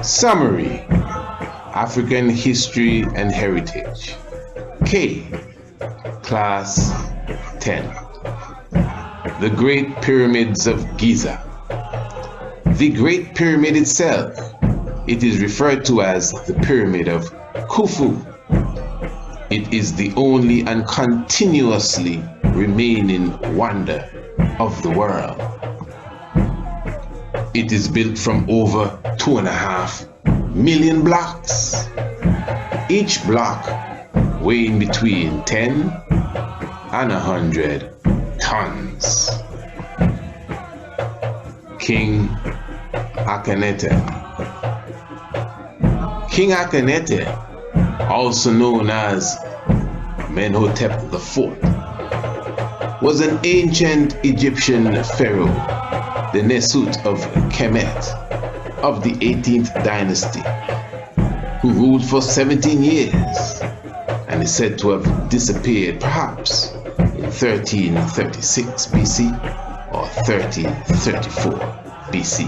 Summary: African History and Heritage. K. Class 10. The Great Pyramids of Giza. The Great Pyramid itself, it is referred to as the Pyramid of Khufu. It is the only and continuously remaining wonder of the world. It is built from over 2.5 million blocks, each block weighing between 10 and 100 tons. King Akhenaten. King Akhenaten, also known as Menhotep IV, was an ancient Egyptian pharaoh, the Nesut of Kemet of the 18th dynasty, who ruled for 17 years and is said to have disappeared perhaps in 1336 BC or 1334 BC.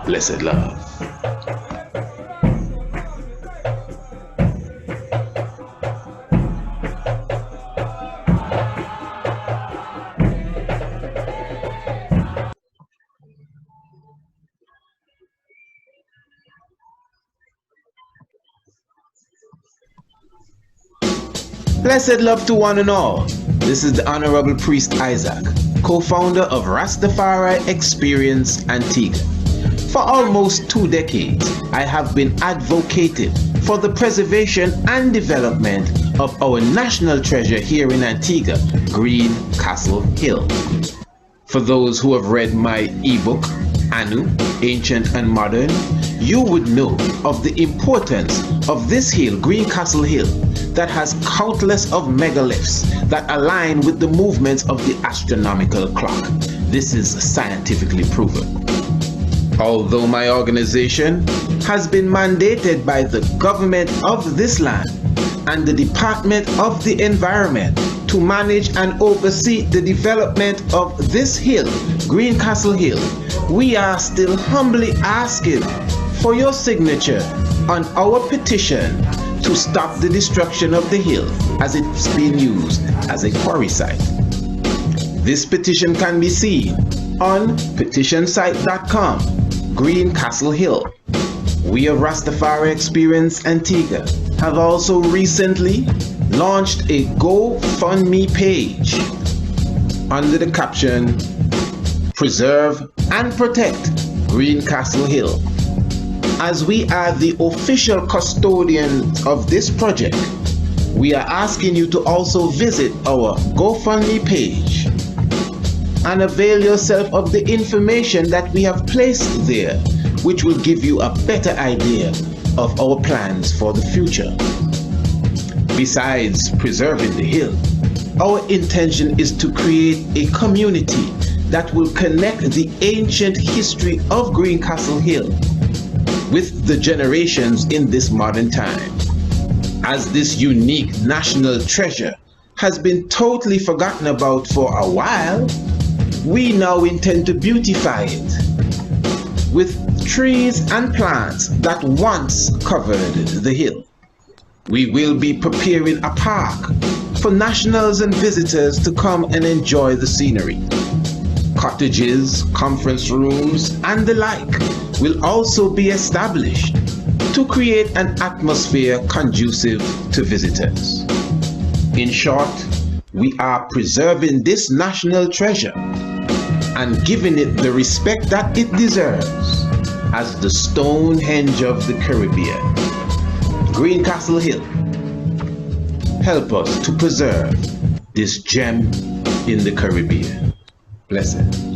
Blessed love. Blessed love to one and all. This is the Honorable Priest Isaac, co-founder of Rastafari Experience Antigua. For almost 2 decades, I have been advocating for the preservation and development of our national treasure here in Antigua, Green Castle Hill. For those who have read my ebook, Anu, Ancient and Modern, you would know of the importance of this hill, Green Castle Hill, that has countless of megaliths that align with the movements of the astronomical clock. This is scientifically proven. Although my organization has been mandated by the government of this land and the Department of the Environment to manage and oversee the development of this hill, Green Castle Hill, we are still humbly asking for your signature on our petition to stop the destruction of the hill as it's being used as a quarry site. This petition can be seen on petitionsite.com, Green Castle Hill. We of Rastafari Experience Antigua have also recently launched a GoFundMe page under the caption, Preserve and Protect Green Castle Hill. As we are the official custodians of this project, we are asking you to also visit our GoFundMe page and avail yourself of the information that we have placed there, which will give you a better idea of our plans for the future. Besides preserving the hill, our intention is to create a community that will connect the ancient history of Green Castle Hill with the generations in this modern time. As this unique national treasure has been totally forgotten about for a while, we now intend to beautify it with trees and plants that once covered the hill. We will be preparing a park for nationals and visitors to come and enjoy the scenery. Cottages, conference rooms, and the like will also be established to create an atmosphere conducive to visitors. In short, we are preserving this national treasure and giving it the respect that it deserves as the Stonehenge of the Caribbean. Green Castle Hill, help us to preserve this gem in the Caribbean. Blessed.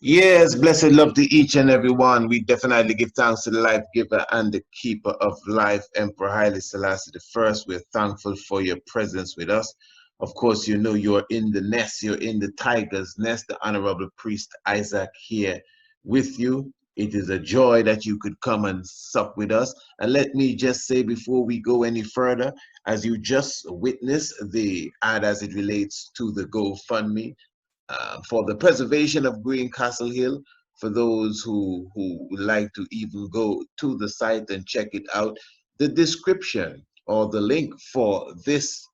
Yes, blessed love to each and every one. We definitely give thanks to the life giver and the keeper of life, Emperor Haile Selassie I. We're thankful for your presence with us. Of course, you know you're in the nest, you're in the tiger's nest, the Honorable Priest Isaac here with you. It is a joy that you could come and sup with us. And let me just say before we go any further, as you just witnessed the ad as it relates to the GoFundMe for the preservation of Green Castle Hill, for those who would like to even go to the site and check it out, the description or the link for this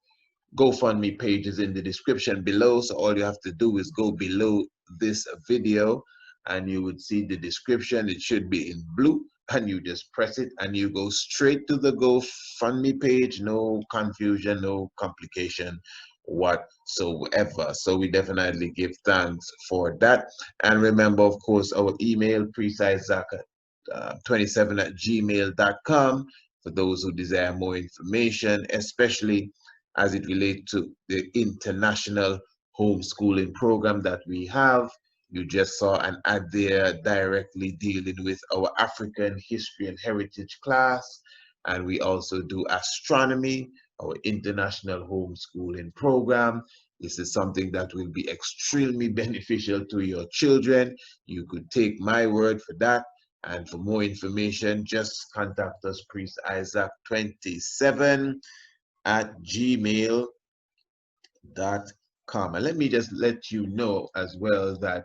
GoFundMe page is in the description below. So all you have to do is go below this video and you would see the description. It should be in blue, and you just press it and you go straight to the GoFundMe page. No confusion, no complication whatsoever. So we definitely give thanks for that. And remember, of course, our email, priestisaac27@gmail.com, for those who desire more information, especially as it relates to the international homeschooling program that we have. You just saw an ad there directly dealing with our African history and heritage class. And we also do astronomy, our international homeschooling program. This is something that will be extremely beneficial to your children. You could take my word for that. And for more information, just contact us, Priest Isaac 27@gmail.com. And let me just let you know as well that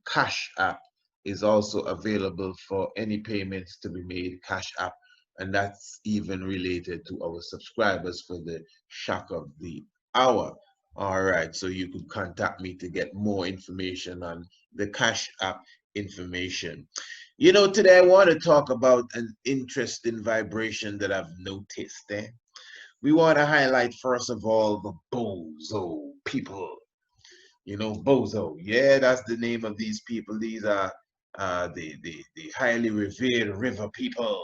Cash App is also available for any payments to be made, Cash App, and that's even related to our subscribers for the shock of the hour. All right, so you could contact me to get more information on the Cash App information. You know, today I want to talk about an interesting vibration that I've noticed. We want to highlight, first of all, the Bozo people. You know, Bozo. Yeah, that's the name of these people. These are the highly revered river people.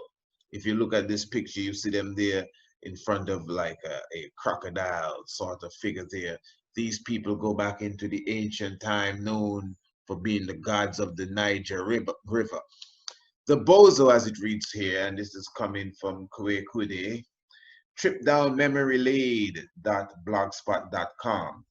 If you look at this picture, you see them there in front of like a crocodile sort of figure there. These people go back into the ancient time, known for being the gods of the Niger River. The Bozo, as it reads here, and this is coming from Kwekude, tripdownmemorylane.blogspot.com.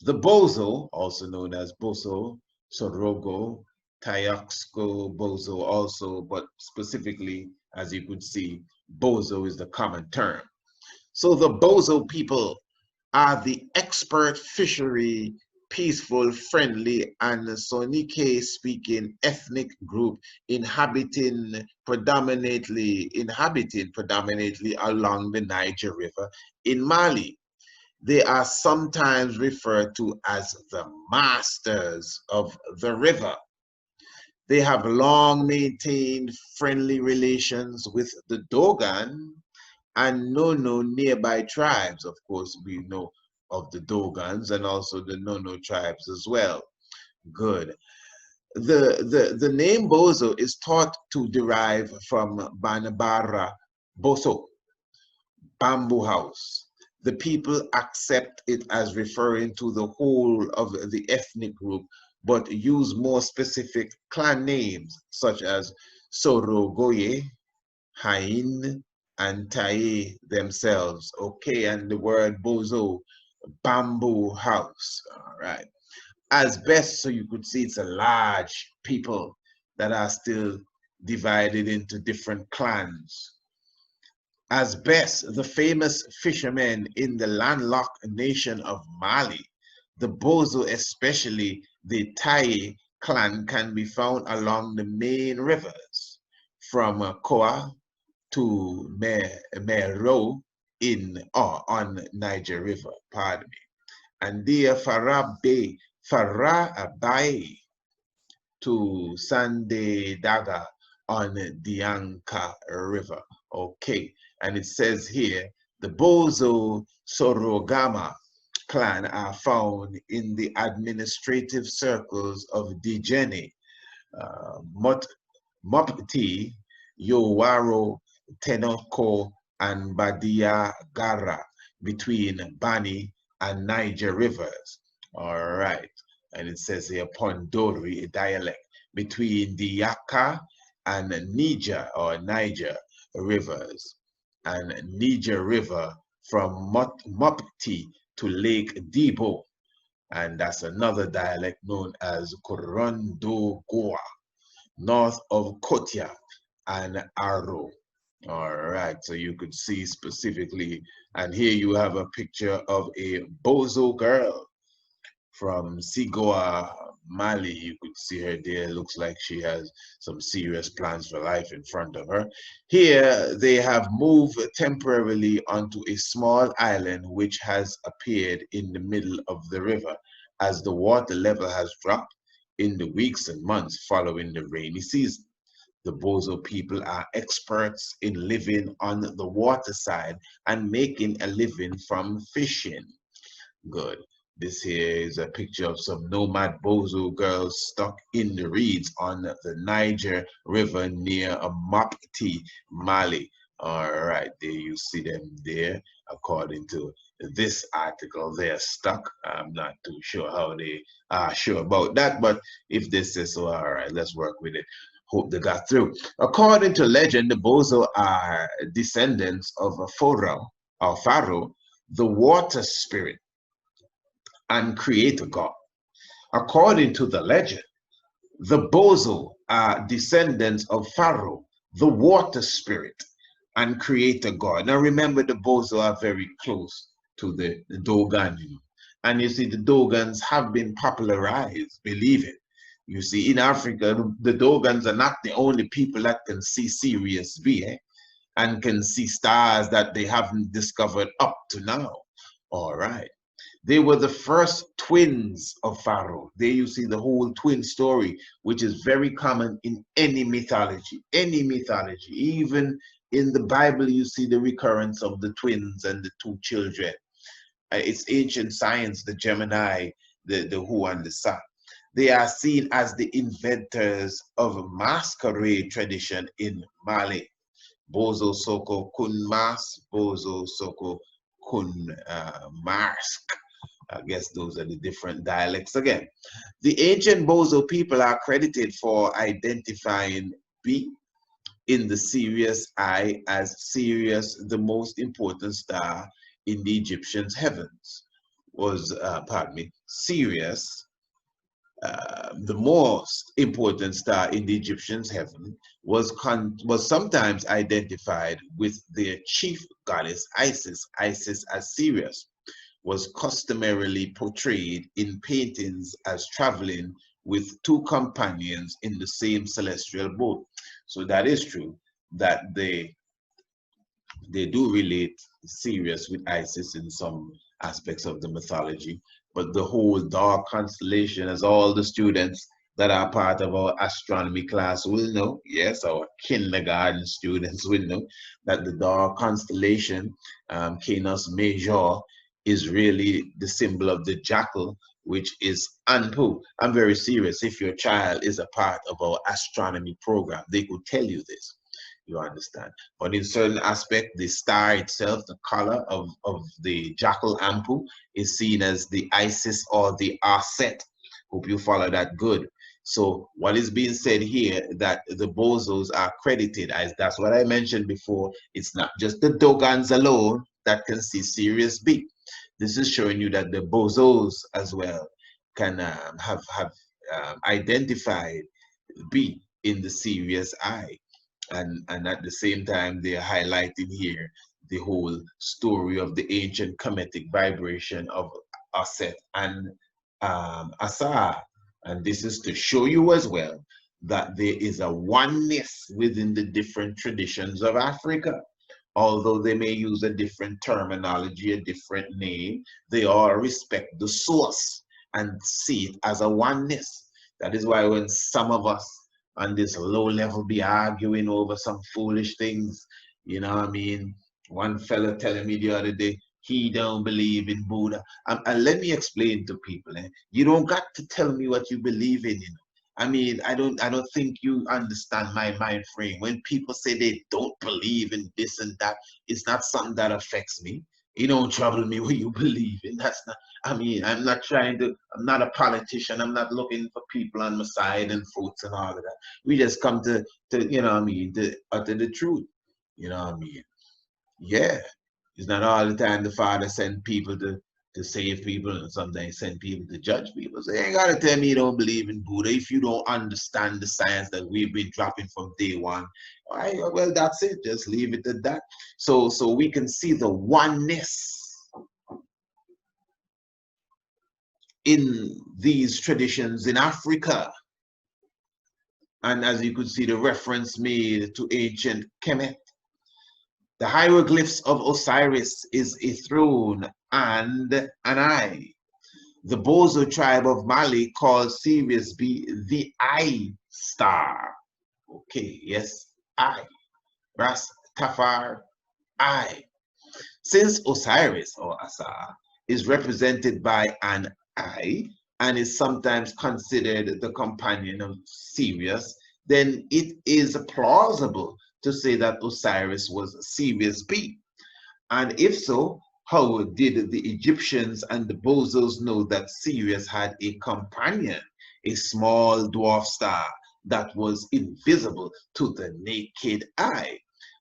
The Bozo, also known as Bozo-Sorogama, Tayaxco Bozo also, but specifically, as you could see, Bozo is the common term. So the Bozo people are the expert fishery, peaceful, friendly, and Soninke-speaking ethnic group inhabiting predominantly along the Niger River in Mali. They are sometimes referred to as the masters of the river. They have long maintained friendly relations with the Dogon and Nono nearby tribes. Of course, we know of the Dogons and also the Nono tribes as well. Good. The name Bozo is thought to derive from Bambara, Boso, bamboo house. The people accept it as referring to the whole of the ethnic group, but use more specific clan names such as Sorogoye, Hain, and Tieye themselves. Okay, and the word Bozo, bamboo house. All right. As best, so you could see it's a large people that are still divided into different clans. As best, the famous fishermen in the landlocked nation of Mali, the Bozo, especially the Tieye clan, can be found along the main rivers from Koa to Miérou on Niger River, pardon me, and Diafarabié to Sendédaga on Diaka River. Okay, and it says here, the Bozo-Sorogama clan are found in the administrative circles of Djenné, Mopti, Youwarou, Tenenkou and Bandiagara between Bani and Niger rivers. All right, and it says here Pondori, a dialect between Diaka and Niger rivers, and Niger River from Mopti to Lake Débo, and that's another dialect known as Korondougou, north of Kotya and Arou. All right, so you could see specifically, and here you have a picture of a Bozo girl from Sigoa, Mali. You could see her there. Looks like she has some serious plans for life in front of her. Here, they have moved temporarily onto a small island which has appeared in the middle of the river as the water level has dropped in the weeks and months following the rainy season. The Bozo people are experts in living on the water side and making a living from fishing. Good. This here is a picture of some nomad Bozo girls stuck in the reeds on the Niger River near Mopti, Mali. All right, there you see them there. According to this article, they're stuck. I'm not too sure how they are sure about that, but if they say so, all right, let's work with it. Hope they got through. According to legend, the Bozo are descendants of a Pharaoh, the water spirit and creator God. According to the legend, the Bozo are descendants of Pharaoh, the water spirit and creator God. Now remember, the Bozo are very close to the Dogon. And you see, the Dogons have been popularized, believe it. You see, in Africa, the Dogons are not the only people that can see Sirius B, and can see stars that they haven't discovered up to now. All right. They were the first twins of Pharaoh. There you see the whole twin story, which is very common in any mythology, Even in the Bible, you see the recurrence of the twins and the two children. It's ancient science, the Gemini, the who and the Sa. They are seen as the inventors of masquerade tradition in Mali. Bozo Soko Kun Mas, Bozo Soko Kun Mask. I guess those are the different dialects again. The ancient Bozo people are credited for identifying B in the Sirius I as Sirius, the most important star in the Egyptians' heavens. Sirius, the most important star in the Egyptians' heaven, was sometimes identified with their chief goddess Isis. Isis as Sirius was customarily portrayed in paintings as traveling with two companions in the same celestial boat. So that is true, that they do relate Sirius with Isis in some aspects of the mythology, but the whole Dark Constellation, as all the students that are part of our astronomy class will know, yes, our kindergarten students will know, that the Dark Constellation, Canis Major, is really the symbol of the jackal, which is Anpu. I'm very serious. If your child is a part of our astronomy program, they could tell you this. You understand? But in certain aspect, the star itself, the color of the jackal Ampu, is seen as the Isis or the Aset. Hope you follow that good. So what is being said here, that the Bozos are credited as, that's what I mentioned before, it's not just the Dogons alone that can see Sirius B. This is showing you that the Bozos as well can have identified B in the Sirius I. And at the same time, they're highlighting here the whole story of the ancient Kemetic vibration of Aset and Asa. And this is to show you as well that there is a oneness within the different traditions of Africa. Although they may use a different terminology, a different name, they all respect the source and see it as a oneness. That is why when some of us on this low level be arguing over some foolish things, you know what I mean? One fella telling me the other day, he don't believe in Buddha. And let me explain to people, you don't got to tell me what you believe in, you know. I mean, I don't think you understand my mind frame. When people say they don't believe in this and that, it's not something that affects me. You don't trouble me what you believe in. That's not, I mean, I'm not a politician. I'm not looking for people on my side and votes and all of that. We just come to you know what I mean, to utter the truth. You know what I mean? Yeah. It's not all the time the Father send people to save people, and sometimes send people to judge people. So you ain't gotta tell me you don't believe in Buddha if you don't understand the science that we've been dropping from day one. All right, well, that's it. Just leave it at that. So we can see the oneness in these traditions in Africa. And as you could see, the reference made to ancient Kemet. The hieroglyphs of Osiris is a throne and an eye. The Bozo tribe of Mali calls Sirius B the eye star. Okay, yes, eye. Rastafari, eye. Since Osiris or Asa is represented by an eye and is sometimes considered the companion of Sirius, then it is plausible to say that Osiris was Sirius B. And if so, how did the Egyptians and the Bozos know that Sirius had a companion, a small dwarf star that was invisible to the naked eye?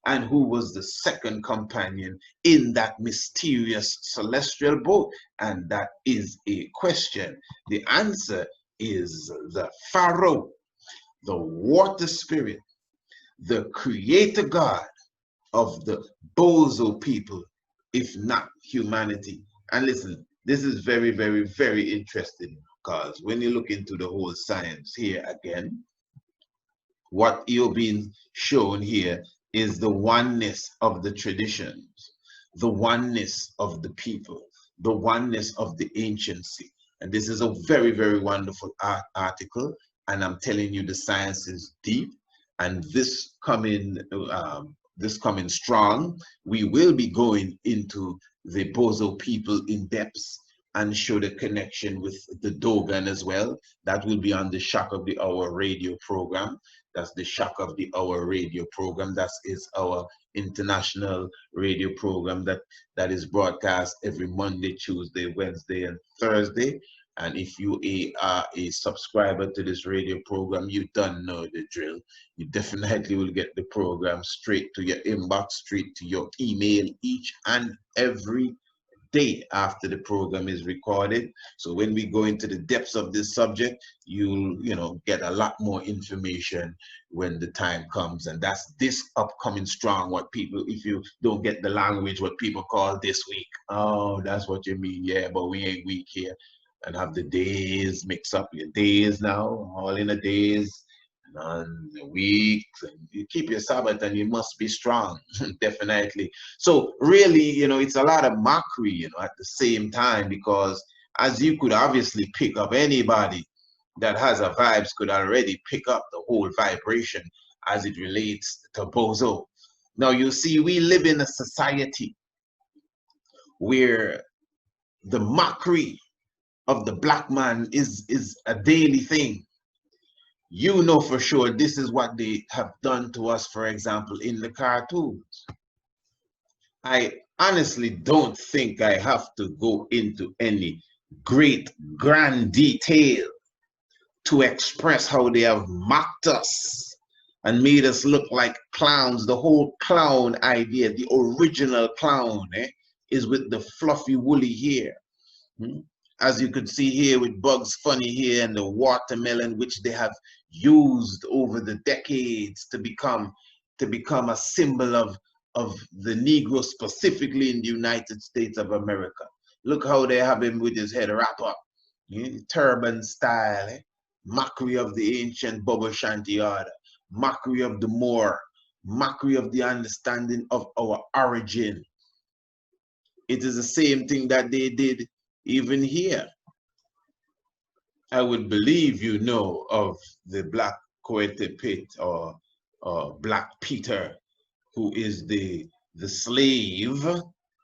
And who was the second companion in that mysterious celestial boat? And that is a question. The answer is the Pharaoh, the water spirit, the creator God of the Bozo people, if not humanity. And listen, this is very, very, very interesting, because when you look into the whole science here again, what you're being shown here is the oneness of the traditions, the oneness of the people, the oneness of the anciency. And this is a very, very wonderful article. And I'm telling you, the science is deep. And this coming strong, we will be going into the Bozo people in depth and show the connection with the Dogon as well. That will be on the Shock of the Hour radio program. That's the Shock of the Hour radio program. That is our international radio program that is broadcast every Monday, Tuesday, Wednesday, and Thursday. And if you are a subscriber to this radio program, you don't know the drill. You definitely will get the program straight to your inbox, straight to your email each and every day after the program is recorded. So when we go into the depths of this subject, you'll get a lot more information when the time comes. And that's this upcoming strong, what people, if you don't get the language, what people call this week. Oh, that's what you mean. Yeah, but we ain't weak here. And have the days mix up your days now, all in the days and the weeks, and you keep your Sabbath and you must be strong. Definitely. So really, it's a lot of mockery, at the same time, because as you could obviously pick up, anybody that has a vibes could already pick up the whole vibration as it relates to Bozo. Now you see, we live in a society where the mockery of the black man is a daily thing. You know for sure this is what they have done to us, for example, in the cartoons. I honestly don't think I have to go into any great grand detail to express how they have mocked us and made us look like clowns. The whole clown idea, the original clown, is with the fluffy woolly hair. As you could see here with Bugs Funny here and the watermelon, which they have used over the decades to become a symbol of the Negro, specifically in the United States of America. Look how they have him with his head wrap up, turban style, mockery of the ancient Bobo Shanti order, mockery of the Moor, mockery of the understanding of our origin. It is the same thing that they did even here. I would believe you know of the Black Coete Pit or Black Peter, who is the slave,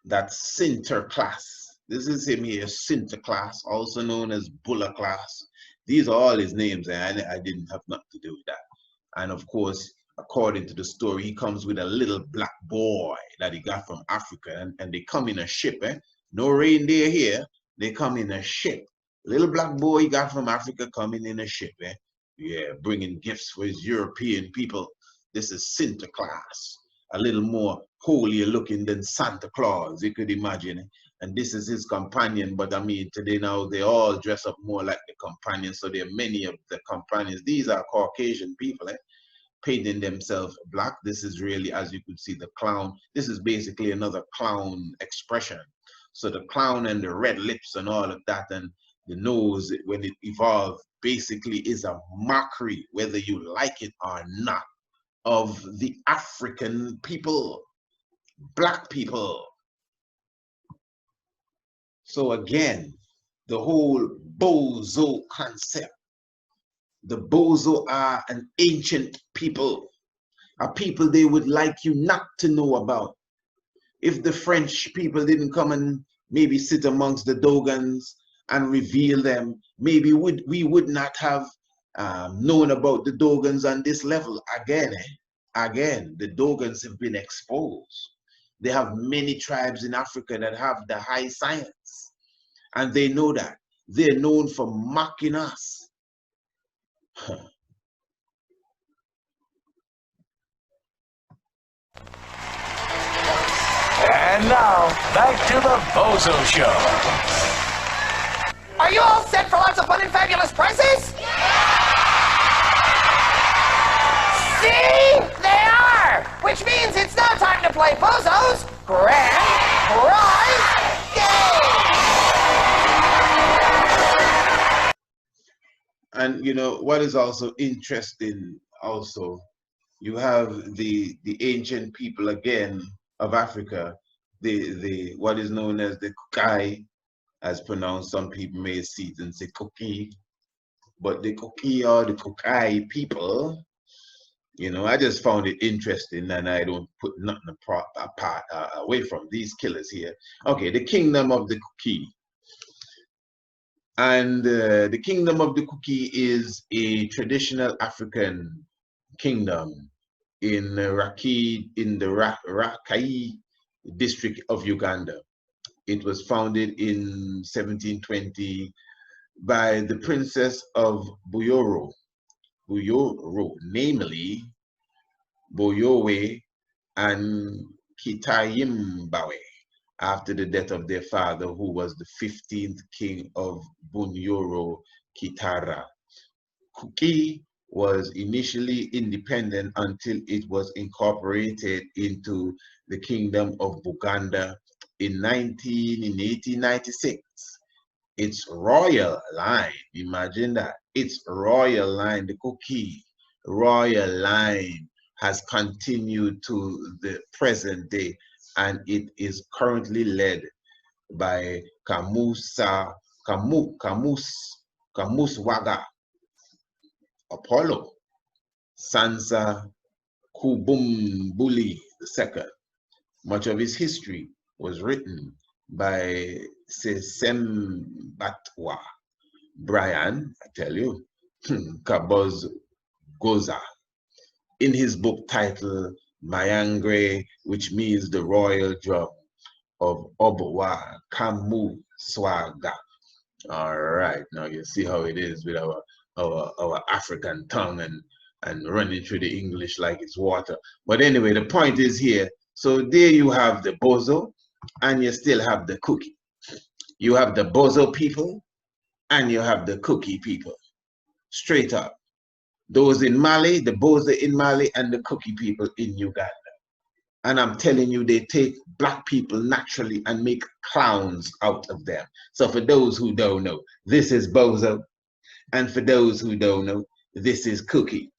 that Sinterklaas. This is him here, Sinterklaas, also known as Bulla Class. These are all his names, and I didn't have nothing to do with that. And of course, according to the story, he comes with a little black boy that he got from Africa, and they come in a ship, No reindeer here, they come in a ship. Little black boy he got from Africa coming in a ship, Yeah, bringing gifts for his European people. This is Sinterklaas, a little more holier looking than Santa Claus, you could imagine. And this is his companion, but I mean, today now they all dress up more like the companion. So there are many of the companions. These are Caucasian people, painting themselves black. This is really, as you could see, the clown. This is basically another clown expression. So the clown and the red lips and all of that, and the nose, when it evolved, basically is a mockery, whether you like it or not, of the African people, black people. So again, the whole Bozo concept. The Bozo are an ancient people, a people they would like you not to know about. If the French people didn't come and maybe sit amongst the Dogons and reveal them, maybe we would not have known about the Dogons on this level. Again, the Dogons have been exposed. They have many tribes in Africa that have the high science, and they know that. They're known for mocking us. And now, back to the Bozo Show. Are you all set for lots of fun and fabulous prizes? See? They are! Which means it's now time to play Bozo's Grand Prize Game! And you know what is also interesting, also, you have the ancient people again of Africa, the what is known as the Kukai, as pronounced. Some people may see it and say Kuki, but the Kuki or the Kukai people, you know, I just found it interesting, and I don't put nothing apart away from these killers here. Okay, the kingdom of the Kuki. And the kingdom of the Kuki is a traditional African kingdom in the Rakai district of Uganda. It was founded in 1720 by the princess of Buyoro, namely Boyowe and Kitayimbawe, after the death of their father, who was the 15th king of Bunyoro, Kitara. Kuki was initially independent until it was incorporated into the kingdom of Buganda in 1896. Its royal line, imagine that, its royal line, the Kuki royal line, has continued to the present day, and it is currently led by Kamuswaga Apollo Sansa Kubumbuli II. Much of his history was written by Sesembatwa Brian, I tell you, Kaboz Goza, in his book titled Mayangre, which means the royal drum of Obawa Kamu Swaga. All right, now you see how it is with our African tongue and running through the English like it's water. But anyway, the point is here. So there you have the Bozo, and you still have the Kuki. You have the Bozo people, and you have the Kuki people. Straight up. Those in Mali, the Bozo in Mali, and the Kuki people in Uganda. And I'm telling you, they take black people naturally and make clowns out of them. So for those who don't know, this is Bozo. And for those who don't know, this is Kuki.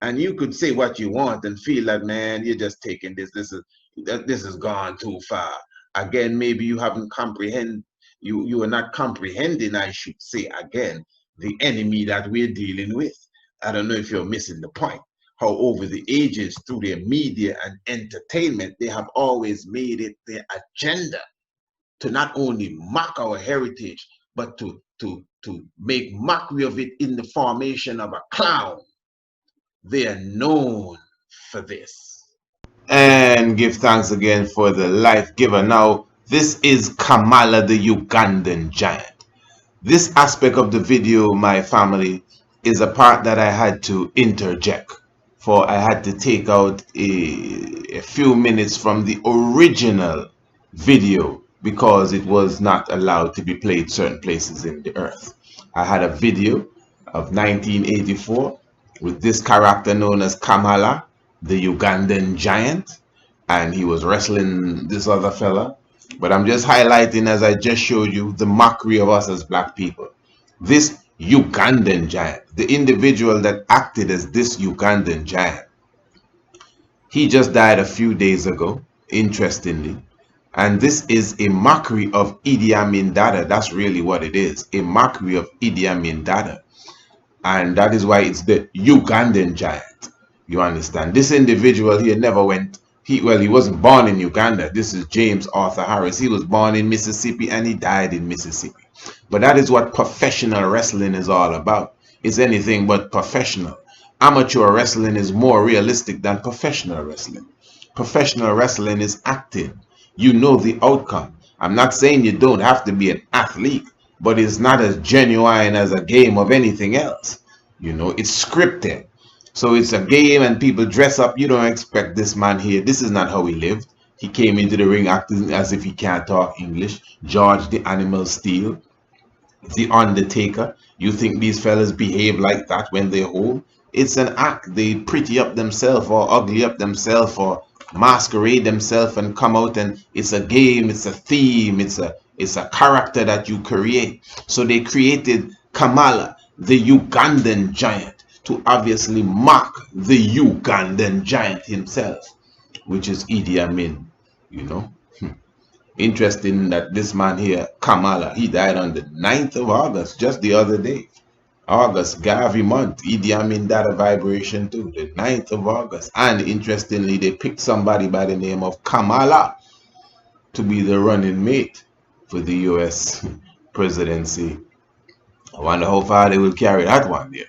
And you could say what you want and feel like, man, you're just taking this. This has gone too far. Again, maybe you haven't comprehended. You are not comprehending, I should say, again, the enemy that we're dealing with. I don't know if you're missing the point. How over the ages, through their media and entertainment, they have always made it their agenda to not only mock our heritage, but to make mockery of it in the formation of a clown. They are known for this. And give thanks again for the life giver. Now, this is Kamala, the Ugandan Giant. This aspect of the video, my family, is a part that I had to interject. for I had to take out a few minutes from the original video because it was not allowed to be played certain places in the earth. I had a video of 1984 with this character known as Kamala, the Ugandan Giant, and he was wrestling this other fella. But I'm just highlighting, as I just showed you, the mockery of us as black people. This Ugandan Giant, the individual that acted as this Ugandan Giant, he just died a few days ago, interestingly. And this is a mockery of Idi Amin Dada. That's really what it is, a mockery of Idi Amin Dada. And that is why it's the Ugandan Giant. You understand? This individual here never went, he wasn't born in Uganda. This is James Arthur Harris. He was born in Mississippi and he died in Mississippi. But that is what professional wrestling is all about. It's anything but professional. Amateur wrestling is more realistic than professional wrestling. Professional wrestling is acting. You know the outcome. I'm not saying you don't have to be an athlete, but it's not as genuine as a game of anything else. You know, it's scripted. So it's a game and people dress up. You don't expect this man here. This is not how he lived. He came into the ring acting as if he can't talk English. George the Animal Steel, the Undertaker. You think these fellas behave like that when they're home? It's an act. They pretty up themselves or ugly up themselves or masquerade themselves and come out, and it's a game, it's a theme, it's a character that you create. So they created Kamala, the Ugandan Giant, to obviously mock the Ugandan Giant himself, which is Idi Amin, you know. Interesting that this man here, Kamala, he died on the 9th of August, just the other day. August, Gavi month, Idi Amin Dada vibration too, the 9th of August. And interestingly, they picked somebody by the name of Kamala to be the running mate for the US presidency. I wonder how far they will carry that one there.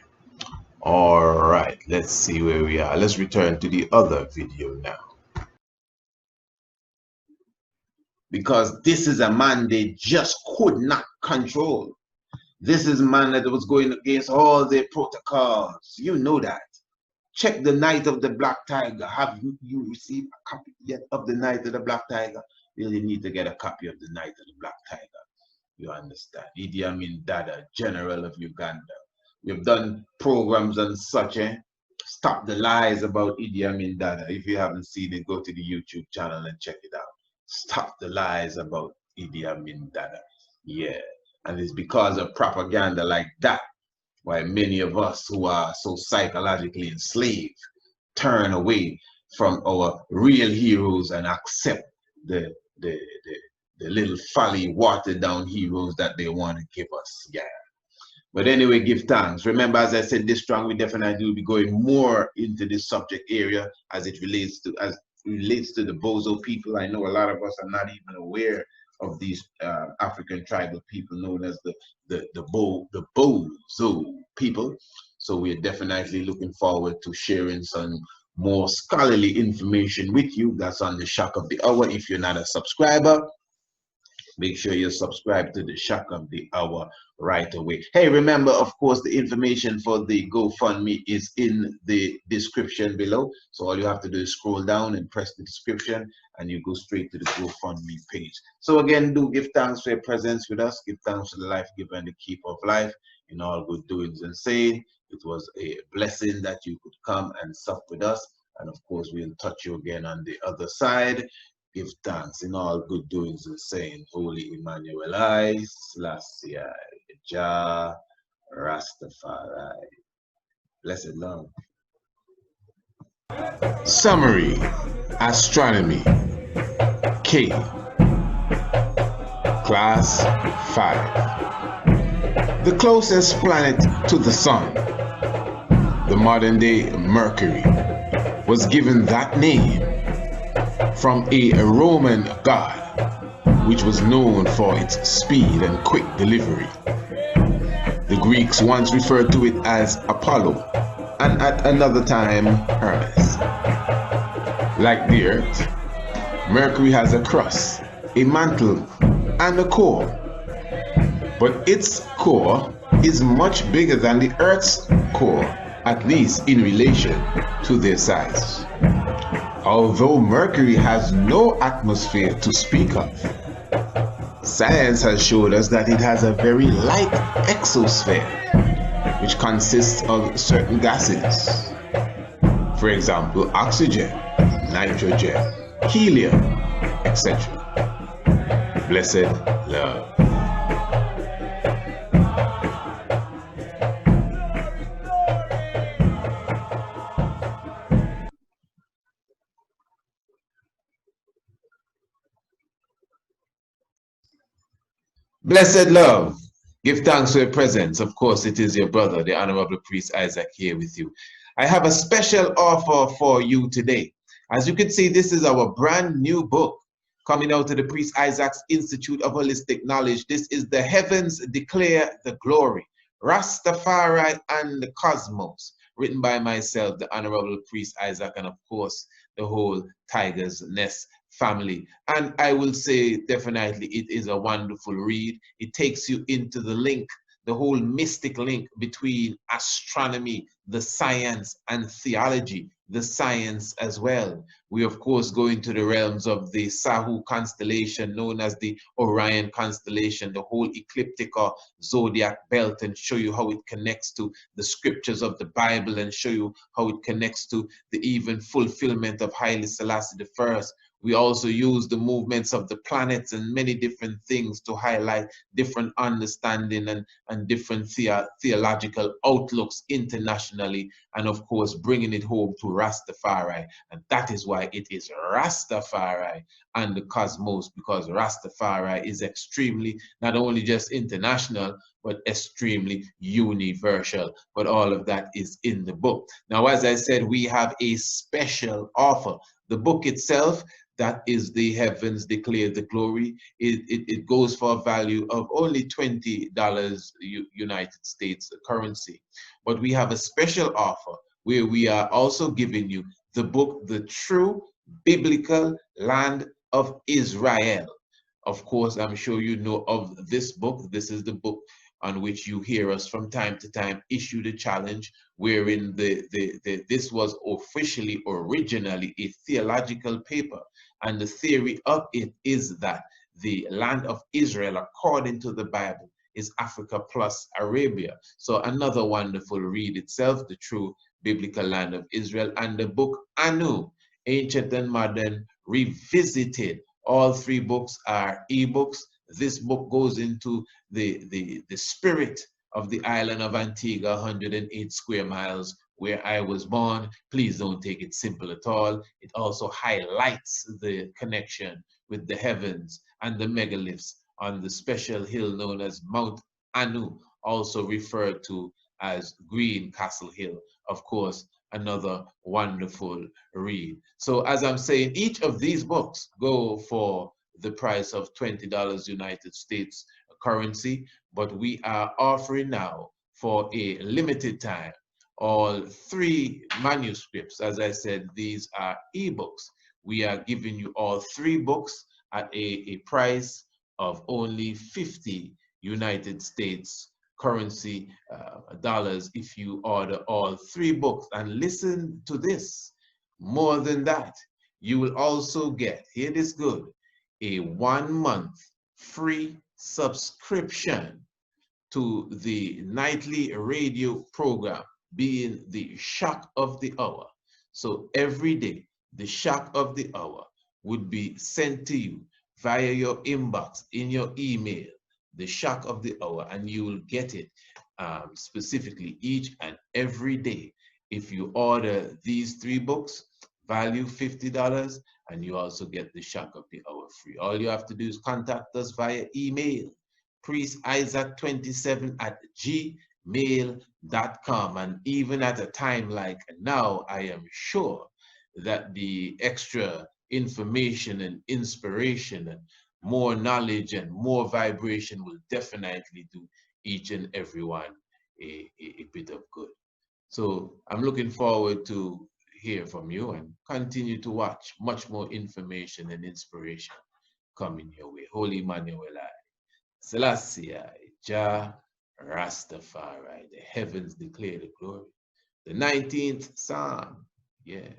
All right, let's see where we are. Let's return to the other video now. Because this is a man they just could not control. This is a man that was going against all their protocols. You know that. Check the Night of the Black Tiger. Have you received a copy yet of the Night of the Black Tiger? You really need to get a copy of the Night of the Black Tiger. You understand? Idi Amin Dada, General of Uganda. We've done programs and such, Stop the lies about Idi Amin Dada. If you haven't seen it, go to the YouTube channel and check it out. Stop the lies about Idi Amin Dada. Yeah. And it's because of propaganda like that why many of us who are so psychologically enslaved turn away from our real heroes and accept the little folly, watered down heroes that they want to give us. Yeah. But anyway, give thanks. Remember, as I said, this strong, we definitely will be going more into this subject area as it relates to the Bozo people. I know a lot of us are not even aware of these African tribal people known as the Bozo people. So we're definitely looking forward to sharing some more scholarly information with you. That's on the Shock of the Hour. If you're not a subscriber, make sure you subscribe to the Shock of the Hour right away. Hey, remember, of course, the information for the GoFundMe is in the description below. So all you have to do is scroll down and press the description and you go straight to the GoFundMe page. So again, do give thanks for your presence with us. Give thanks to the life giver and the keeper of life in all good doings and saying. It was a blessing that you could come and sup with us. And of course, we'll touch you again on the other side. Give thanks in all good doings and saying, Holy Emmanuel I, Selassie, Jah, Rastafari. Blessed love. Summary: Astronomy. K. Class 5. The closest planet to the Sun, the modern-day Mercury, was given that name from a Roman god, which was known for its speed and quick delivery. The Greeks once referred to it as Apollo, and at another time, Hermes. Like the Earth, Mercury has a crust, a mantle, and a core. But its core is much bigger than the Earth's core. at least in relation to their size. Although Mercury has no atmosphere to speak of, science has showed us that it has a very light exosphere, which consists of certain gases. For example, oxygen, nitrogen, helium, etc. Blessed love. Blessed love. Give thanks for your presence. Of course, it is your brother, the Honorable Priest Isaac, here with you. I have a special offer for you today. As you can see, this is our brand new book coming out of the Priest Isaac's Institute of Holistic Knowledge. This is The Heavens Declare the Glory, Rastafari and the Cosmos, written by myself, the Honorable Priest Isaac, and of course, the whole Tiger's Nest family. And I will say definitely it is a wonderful read. It takes you into the link, the whole mystic link between astronomy, the science, and theology, the science as well. We of course go into the realms of the Sahu constellation, known as the Orion constellation, the whole ecliptic or zodiac belt, and show you how it connects to the scriptures of the Bible, and show you how it connects to the even fulfillment of Haile Selassie I. We also use the movements of the planets and many different things to highlight different understanding and different theological outlooks internationally, and of course bringing it home to Rastafari. And that is why it is Rastafari and the Cosmos, because Rastafari is extremely, not only just international, but extremely universal. But all of that is in the book. Now, as I said, we have a special offer. The book itself, that is The Heavens Declare the Glory. It goes for a value of only $20 United States currency. But we have a special offer where we are also giving you the book, The True Biblical Land of Israel. Of course, I'm sure you know of this book. This is the book on which you hear us from time to time issue the challenge, wherein this was officially, originally a theological paper. And the theory of it is that the land of Israel, according to the Bible, is Africa plus Arabia. So another wonderful read itself, The True Biblical Land of Israel, and the book Anu, Ancient and Modern Revisited. All three books are ebooks. This book goes into the spirit of the island of Antigua, 108 square miles, where I was born. Please don't take it simple at all. It also highlights the connection with the heavens and the megaliths on the special hill known as Mount Anu, also referred to as Green Castle Hill. Of course, another wonderful read. So as I'm saying, each of these books go for the price of $20 United States currency, but we are offering now for a limited time all three manuscripts. As I said, these are ebooks. We are giving you all three books at a price of only 50 United States currency dollars if you order all three books. And listen to this, more than that, you will also get, hear this good, a 1 month free subscription to the nightly radio program, being the Shock of the Hour. So every day, the Shock of the Hour would be sent to you via your inbox, in your email, the Shock of the Hour, and you will get it specifically each and every day. If you order these three books, value $50, and you also get the Shock of the Hour free. All you have to do is contact us via email, priestisaac27@gmail.com. And even at a time like now, I am sure that the extra information and inspiration and more knowledge and more vibration will definitely do each and every one a bit of good. So I'm looking forward to hear from you, and continue to watch much more information and inspiration coming your way. Holy Emmanuel, Selassie, Jah Rastafari, the heavens declare the glory. The 19th Psalm. Yeah.